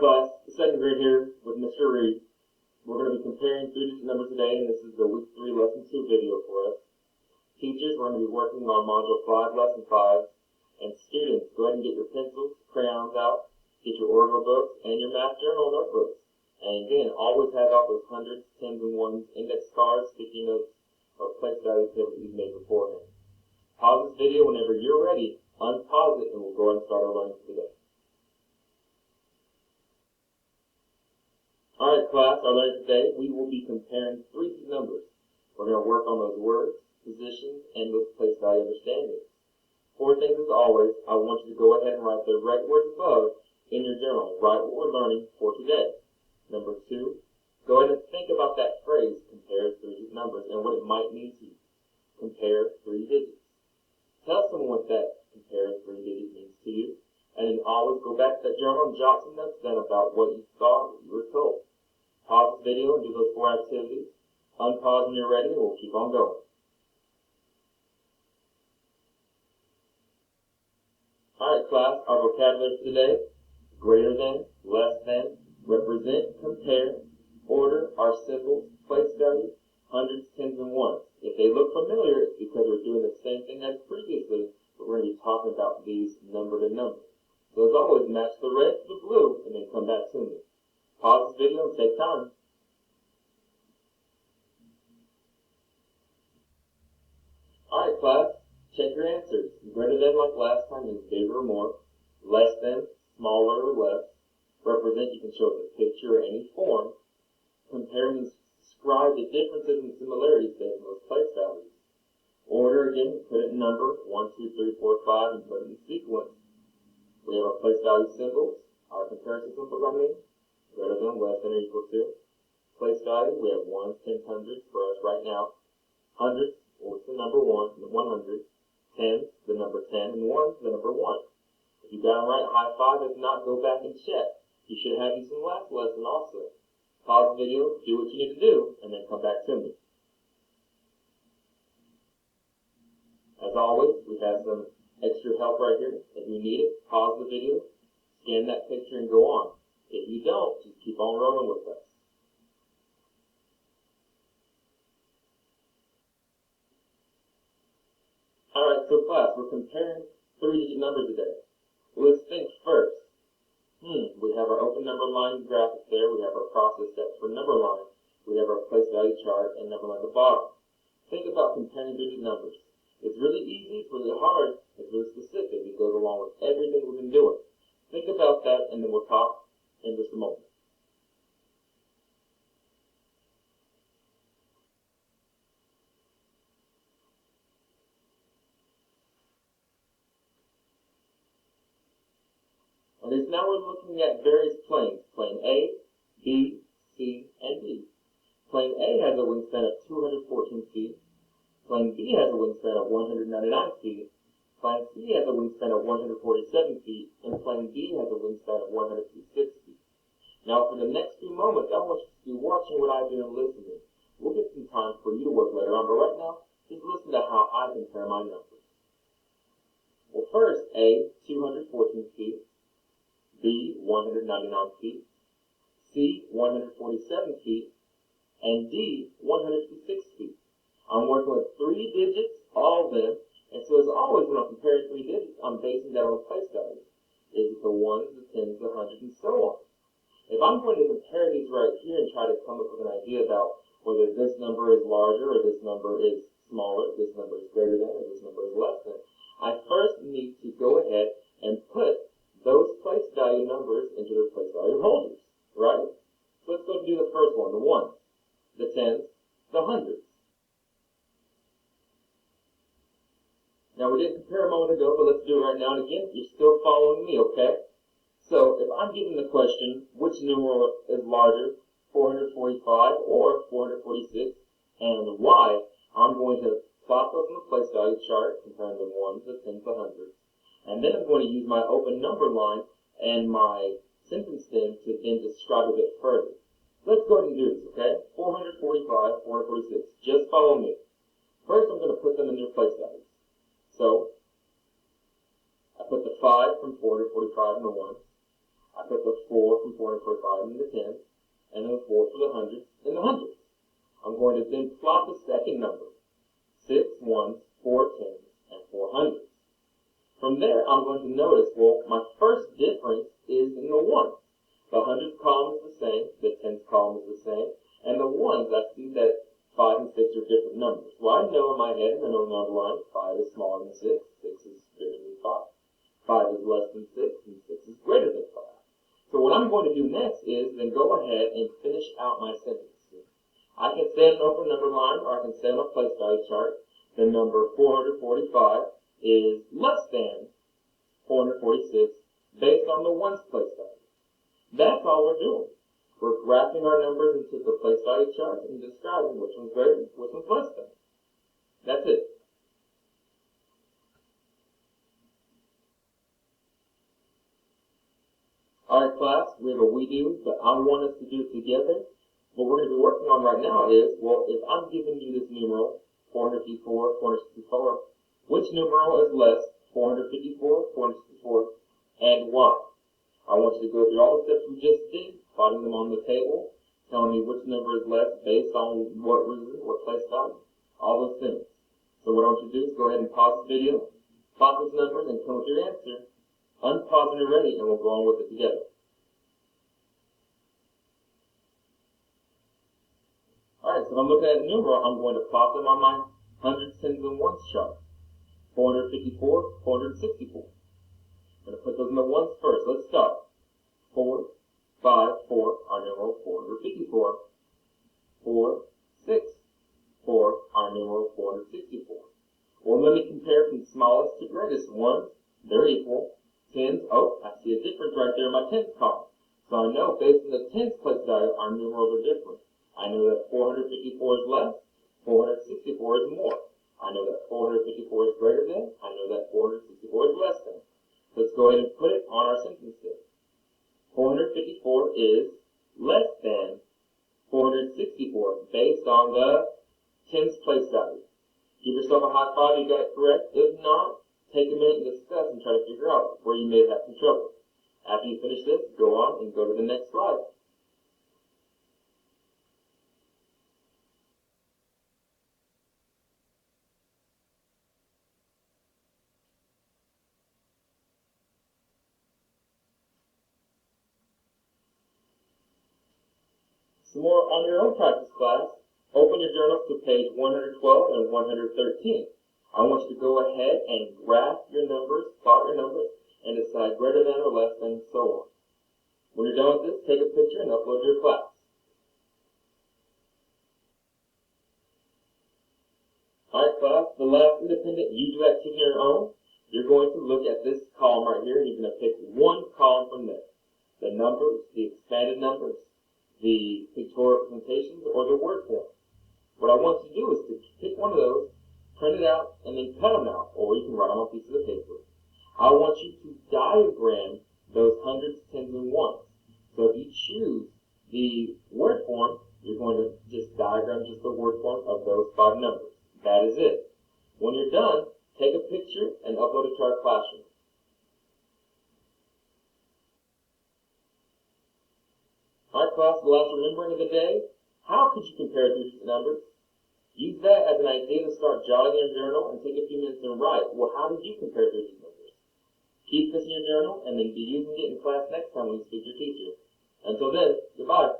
class, the second grade here with Mr. Reed. We're going to be comparing three-digit numbers today, and this is the week 3 lesson 2 video for us. Teachers, we're going to be working on module 5, lesson 5. And students, go ahead and get your pencils, crayons out, get your order books, and your math journal notebooks. And again, always have out those hundreds, tens, and ones, index cards, sticky notes, or place value tables you've made beforehand. Pause this video whenever you're ready, unpause it, and we'll go ahead and start our learning for today. Alright class, our learning today, we will be comparing three-digit numbers. We're going to work on those words, positions, and those place value understandings. 4 things as always, I want you to go ahead and write the right words above in your journal. Write what we're learning for today. Number 2, go ahead and think about that phrase, compare three-digit numbers, and what it might mean to you. Compare 3 digits. Tell someone what that compare 3 digits means to you. And then always go back to that journal and jot some notes down about what you thought, what you were told. Pause this video and do those 4 activities. Unpause when you're ready, and we'll keep on going. Alright class, our vocabulary for today: greater than, less than, represent, compare, order are symbols, place value, hundreds, tens, and ones. If they look familiar, it's because we're doing the same thing as previously, but we're going to be talking about these number to number. So as always, match the red to the blue, and then come back to me. Pause this video and take time. Alright class, check your answers. Greater than, like last time, means bigger or more. Less than, smaller or less. Represent, you can show it with a picture or any form. Compare means describe the differences and similarities based on those place values. Order, again, put it in number, 1, 2, 3, 4, 5, and put it in sequence. We have our place value symbols, our comparison symbols, greater than, less than, or equal to. Place value, we have ones, tens, hundreds for us right now. Hundreds, what's the number 1, the 100. Tens, the number 10, and ones, the number 1. If you got them right, high five. If not, go back and check. You should have these from last lesson also. Pause the video, do what you need to do, and then come back to me. As always, we have some extra help right here. If you need it, pause the video, scan that picture, and go on. If you don't, just keep on rolling with us. Alright, so class, we're comparing three-digit numbers today. Let's think first. We have our open number line graphic there. We have our process steps for number line. We have our place value chart and number line at the bottom. Think about comparing digit numbers. It's really easy, it's really hard, it's really specific. It goes along with everything we've been doing. Think about that, and then we'll talk in just a moment. And now we're looking at various planes. Plane A, B, C, and D. Plane A has a wingspan of 214 feet. Plane B has a wingspan of 199 feet. Plane C has a wingspan of 147 feet. And plane D has a wingspan of 156 feet. Now for the next few moments, I want you to be watching what I do and listening. We'll get some time for you to work later on, but right now, just listen to how I compare my numbers. Well, first, A, 214 feet. B, 199 feet, C, 147 feet, and D, 156 feet. I'm working with 3 digits, all of them, and so as always when I'm comparing 3 digits, I'm basing that on place values. Is it the ones, the tens, the hundreds, and so on. If I'm going to compare these right here and try to come up with an idea about whether this number is larger or this number is smaller, this number is greater than, or this number is less than, I first need to go ahead and put those place value numbers into their place value holders, right? So let's go and do the first one, the ones, the tens, the hundreds. Now we didn't compare a moment ago, but let's do it right now. And again, you're still following me, okay? So if I'm given the question, which numeral is larger, 445 or 446, and why, I'm going to plot those in the place value chart, comparing the ones, the tens, the hundreds. And then I'm going to use my open number line and my sentence stem to then describe a bit further. Let's go ahead and do this, okay? 445, 446. Just follow me. First, I'm going to put them in their place values. So, I put the 5 from 445 in the 1. I put the 4 from 445 in the tens, and then 4 for the hundreds in the hundreds. I'm going to then plot the second number, 6 ones, 4 tens, and 4 hundreds. From there, I'm going to notice, well, my first difference is in the ones. The hundreds column is the same, the tens column is the same, and the ones, I see that 5 and 6 are different numbers. Well, I know in my head, in the number line, 5 is smaller than 6, 6 is bigger than 5. 5 is less than 6, and 6 is greater than 5. So what I'm going to do next is then go ahead and finish out my sentence. I can say on an open number line, or I can say on a place value chart, the number 445 is less than 446 based on the ones place value. That's all we're doing. We're graphing our numbers into the place value chart and describing which one's greater, which one's less than. That's it. Alright class, we have a we do, but I want us to do it together. What we're going to be working on right now is, well, if I'm giving you this numeral, 454, 464, which numeral is less, 454, 464, and why? I want you to go through all the steps we just did, plotting them on the table, telling me which number is less based on what reason, what place value, all those things. So what I want you to do is go ahead and pause the video, plot those numbers, and come with your answer. Unpause when you're ready, and we'll go on with it together. Alright, so if I'm looking at a numeral, I'm going to plot them on my hundreds, tens, and ones chart. 454, 464. I'm going to put those in the ones first. Let's start. 4, 5, 4, our numeral 454. 4, 6, 4, our numeral 464. Well, let me compare from smallest to greatest. Ones, they're equal. Tens, oh, I see a difference right there in my tens column. So I know based on the tens place value, our numerals are different. I know that 454 is less, 464 is more. I know that 454 is greater than, I know that 464 is less than. Let's go ahead and put it on our sentence then. 454 is less than 464 based on the tens place value. Give yourself a high five if you got it correct. If not, take a minute and discuss and try to figure out where you may have had some trouble. After you finish this, go on and go to the next slide. Some more on your own practice class. Open your journals to page 112 and 113. I want you to go ahead and graph your numbers, plot your numbers, and decide greater than or less than, and so on. When you're done with this, take a picture and upload to your class. Alright class, the last independent you do activity on your own, you're going to look at this column right here, and you're going to pick one column from there. The numbers, the expanded numbers, the pictorial representations, or the word form. What I want you to do is to pick one of those, print it out, and then cut them out, or you can write them on pieces of paper. I want you to diagram those hundreds, tens, and ones. So if you choose the word form, you're going to just diagram just the word form of those 5 numbers. That is it. When you're done, take a picture and upload it to our classroom. Alright class, the last remembering of the day. How could you compare 2 different numbers? Use that as an idea to start jotting in your journal and take a few minutes and write, well, how did you compare 2 different numbers? Keep this in your journal and then be using it in class next time when you speak to your teacher. Until then, goodbye.